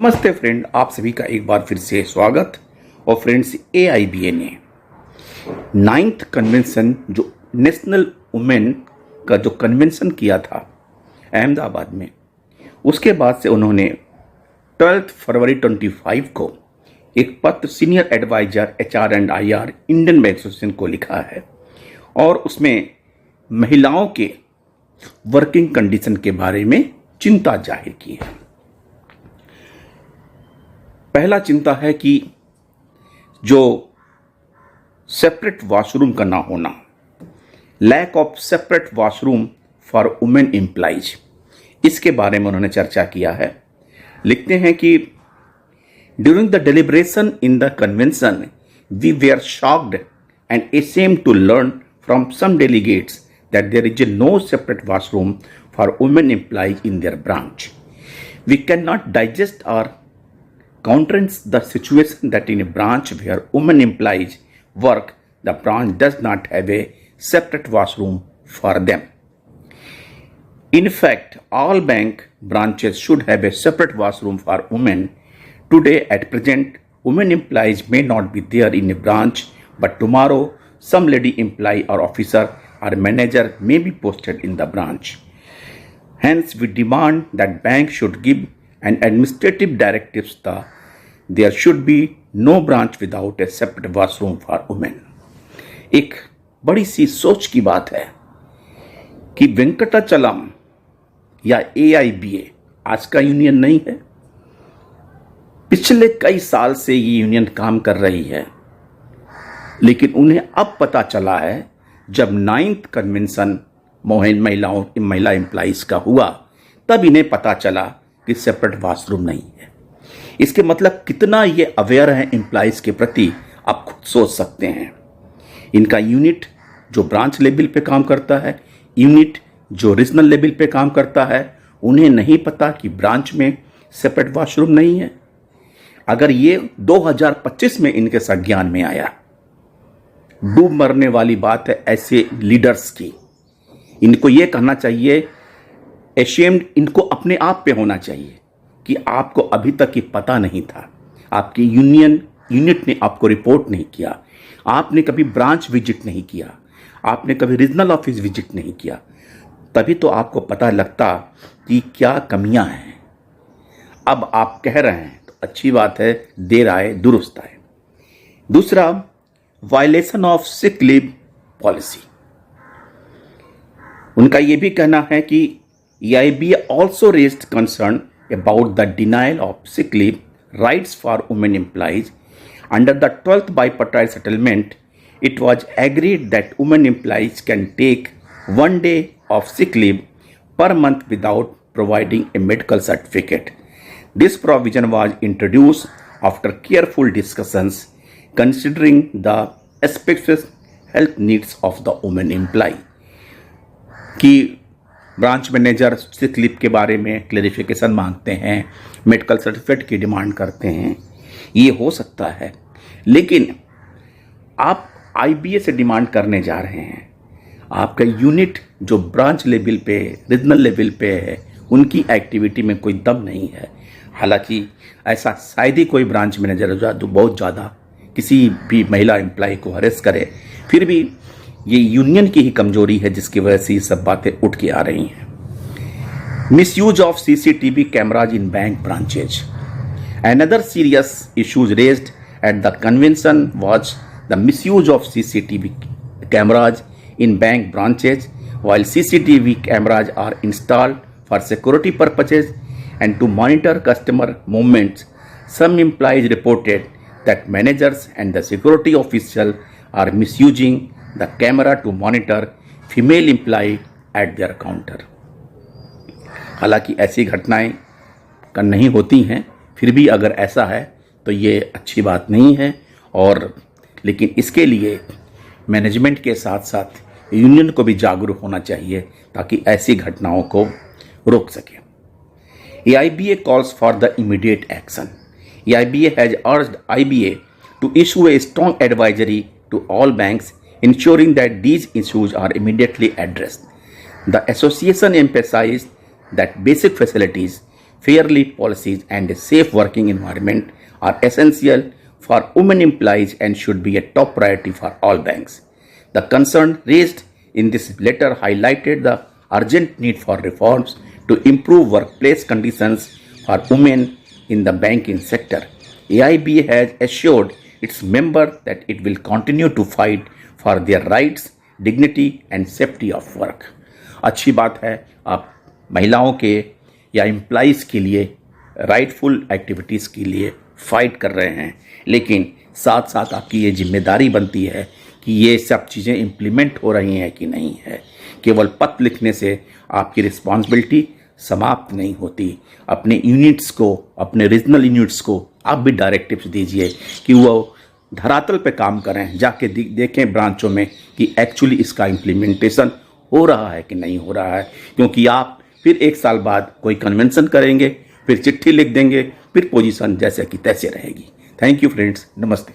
नमस्ते फ्रेंड, आप सभी का एक बार फिर से स्वागत। और फ्रेंड्स, AIBA ने 9th कन्वेंशन जो नेशनल वुमेन का जो कन्वेंशन किया था अहमदाबाद में, उसके बाद से उन्होंने 12 फरवरी 25 को एक पत्र senior adviser HR and IR Indian Bank Association को लिखा है और उसमें महिलाओं के वर्किंग कंडीशन के बारे में चिंता जाहिर की है। पहला चिंता है कि जो सेपरेट वॉशरूम का ना होना, lack of separate washroom for women employees, इसके बारे में उन्होंने चर्चा किया है। लिखते हैं कि during the deliberation in the convention we were shocked and ashamed to learn from some delegates that there is no separate washroom for women employees in their branch. We can not digest और counteracts the situation that in a branch where women employees work, the branch does not have a separate washroom for them. In fact, all bank branches should have a separate washroom for women. Today, at present, women employees may not be there in a branch, but tomorrow, some lady employee or officer or manager may be posted in the branch. Hence, we demand that bank should give an administrative directives that there should be no branch without a separate washroom for women. एक बड़ी सी सोच की बात है कि वेंकटाचलम या AIBA आज का यूनियन नहीं है। पिछले कई साल से ये यूनियन काम कर रही है, लेकिन उन्हें अब पता चला है जब 9th कन्वेंशन महिला एम्प्लॉइज का हुआ, तब इन्हें पता चला कि सेपरेट वॉशरूम नहीं है। इसके मतलब कितना ये अवेयर है एम्प्लॉइज के प्रति, आप खुद सोच सकते हैं। इनका यूनिट जो ब्रांच लेवल पे काम करता है, यूनिट जो रीजनल लेवल पे काम करता है, उन्हें नहीं पता कि ब्रांच में सेपरेट वॉशरूम नहीं है। अगर ये 2025 में इनके संज्ञान में आया, डूब मरने वाली बात है ऐसे लीडर्स की। इनको ये कहना चाहिए, ashamed इनको अपने आप पे होना चाहिए कि आपको अभी तक ये पता नहीं था, आपकी यूनिट ने आपको रिपोर्ट नहीं किया, आपने कभी ब्रांच विजिट नहीं किया, आपने कभी रीजनल ऑफिस विजिट नहीं किया, तभी तो आपको पता लगता कि क्या कमियां हैं। अब आप कह रहे हैं तो अच्छी बात है, देर आए दुरुस्त आए। दूसरा, violation of sick leave policy. उनका यह भी कहना है कि AIBA also raised concern about the denial of sick leave rights for women employees. Under the 12th bipartite settlement, it was agreed that women employees can take 1 day of sick leave per month without providing a medical certificate. This provision was introduced after careful discussions considering the specific health needs of the women employee. कि branch manager sick leave के बारे में clarification मांगते हैं, medical certificate की demand करते हैं, ये हो सकता है, लेकिन आप IBA से डिमांड करने जा रहे हैं। आपका यूनिट जो ब्रांच लेवल पे, रीजनल लेवल पे है, उनकी एक्टिविटी में कोई दम नहीं है। हालांकि ऐसा शायद ही कोई ब्रांच मैनेजर जो बहुत ज़्यादा किसी भी महिला एम्प्लॉय को हरेस करे, फिर भी ये यूनियन की ही कमजोरी है जिसकी वजह से ये सब बातें उठ के आ रही हैं। Misuse of CCTV cameras in bank branches. Another serious issues raised at the convention was the misuse of CCTV cameras in bank branches. While CCTV cameras are installed for security purposes and to monitor customer movements, some employees reported that managers and the security officials are misusing the camera to monitor female employee at their counter. हालांकि ऐसी घटनाएं नहीं होती हैं, फिर भी अगर ऐसा है तो ये अच्छी बात नहीं है। और लेकिन इसके लिए मैनेजमेंट के साथ साथ यूनियन को भी जागरूक होना चाहिए ताकि ऐसी घटनाओं को रोक सके। AIBA calls for the immediate action. AIBA has urged IBA to issue a strong advisory to all banks ensuring that these issues are immediately addressed. The association emphasized that basic facilities fairly policies and a safe working environment are essential for women employees and should be a top priority for all banks. The concern raised in this letter highlighted the urgent need for reforms to improve workplace conditions for women in the banking sector. AIB has assured its members that it will continue to fight for their rights, dignity and safety of work. अच्छी बात है, आप महिलाओं के या employees के लिए rightful activities के लिए फाइट कर रहे हैं, लेकिन साथ साथ आपकी ये जिम्मेदारी बनती है कि ये सब चीज़ें इम्प्लीमेंट हो रही हैं कि नहीं है। केवल पत्र लिखने से आपकी रिस्पॉन्सिबिलिटी समाप्त नहीं होती। अपने यूनिट्स को, अपने रीजनल यूनिट्स को आप भी डायरेक्टिव्स दीजिए कि वो धरातल पे काम करें, जाके देखें ब्रांचों में कि एक्चुअली इसका इम्प्लीमेंटेशन हो रहा है कि नहीं हो रहा है, क्योंकि आप फिर एक साल बाद कोई कन्वेंशन करेंगे, फिर चिट्ठी लिख देंगे, फिर पोजीशन जैसे कि तैसे रहेगी। थैंक यू फ्रेंड्स, नमस्ते।